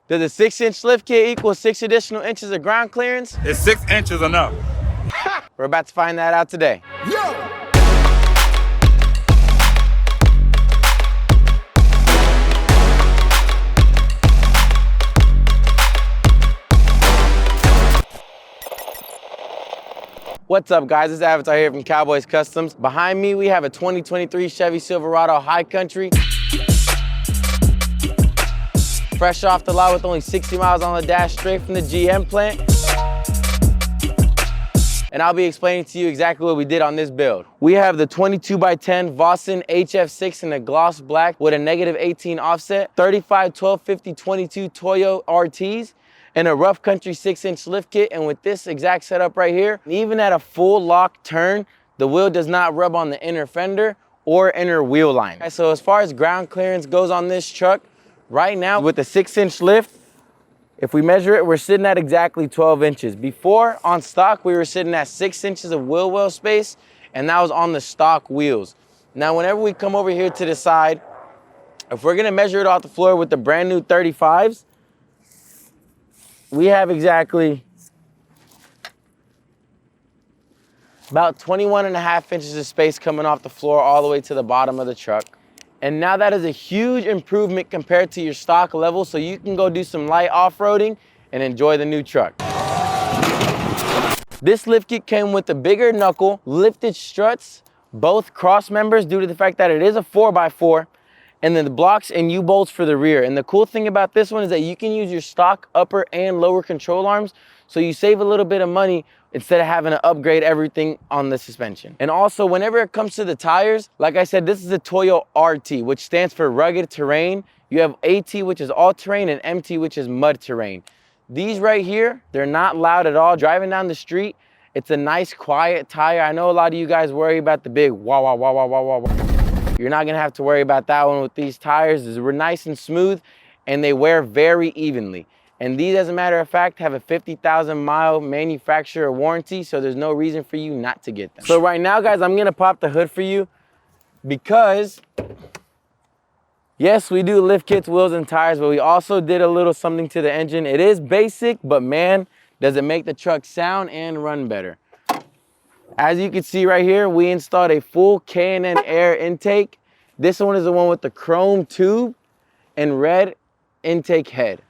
Does a 6-inch lift kit equal 6 additional inches of ground clearance? Is 6 inches enough? We're about to find that out today. Yo! What's up, guys? It's Avatar here from Cowboys Customs. Behind me, we have a 2023 Chevy Silverado RoughCountry. Fresh off the lot with only 60 miles on the dash, straight from the GM plant. And I'll be explaining to you exactly what we did on this build. We have the 22x10 Vossen HF6 in a gloss black with a -18 offset, 35, 12, 50, 22 Toyo RTs, and a RoughCountry 6-inch lift kit. And with this exact setup right here, even at a full lock turn, the wheel does not rub on the inner fender or inner wheel line. So as far as ground clearance goes on this truck, right now with the 6-inch lift, if we measure it, we're sitting at exactly 12 inches. Before, on stock, we were sitting at 6 inches of wheel well space, and that was on the stock wheels. Now, whenever we come over here to the side, if we're gonna measure it off the floor with the brand new 35s, we have exactly about 21.5 inches of space coming off the floor all the way to the bottom of the truck. And now that is a huge improvement compared to your stock level, so you can go do some light off-roading and enjoy the new truck. This lift kit came with a bigger knuckle, lifted struts, both cross members due to the fact that it is a 4x4, and then the blocks and U-bolts for the rear. And the cool thing about this one is that you can use your stock upper and lower control arms, so you save a little bit of money instead of having to upgrade everything on the suspension. And also, whenever it comes to the tires, like I said, this is a Toyo RT, which stands for rugged terrain. You have AT, which is all terrain, and MT, which is mud terrain. These right here, they're not loud at all. Driving down the street, it's a nice, quiet tire. I know a lot of you guys worry about the big wah, wah, wah, wah, wah, wah, wah. You're not gonna have to worry about that one with these tires. We're nice and smooth, and they wear very evenly. And these, as a matter of fact, have a 50,000 mile manufacturer warranty, so there's no reason for you not to get them. So right now, guys, I'm gonna pop the hood for you because, yes, we do lift kits, wheels, and tires, but we also did a little something to the engine. It is basic, but man, does it make the truck sound and run better. As you can see right here, we installed a full K&N air intake. This one is the one with the chrome tube and red intake head.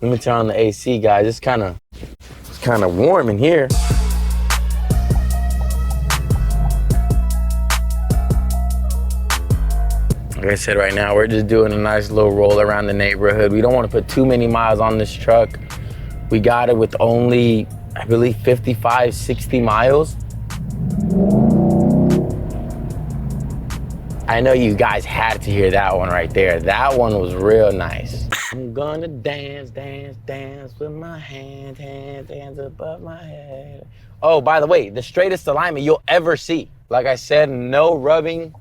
Let me turn on the AC, guys. It's kind of warm in here. Like I said, right now, we're just doing a nice little roll around the neighborhood. We don't want to put too many miles on this truck. We got it with only, I believe, 55, 60 miles. I know you guys had to hear that one right there. That one was real nice. I'm gonna dance, dance, dance with my hands, hands, hands above my head. Oh, by the way, the straightest alignment you'll ever see. Like I said, no rubbing,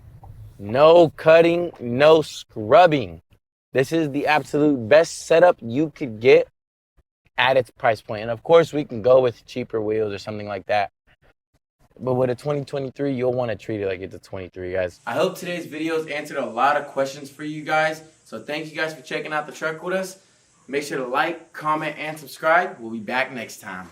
no cutting, no scrubbing. This is the absolute best setup you could get at its price point. And of course, we can go with cheaper wheels or something like that. But with a 2023, you'll want to treat it like it's a 23, guys. I hope today's videos answered a lot of questions for you guys. So thank you guys for checking out the truck with us. Make sure to like, comment, and subscribe. We'll be back next time.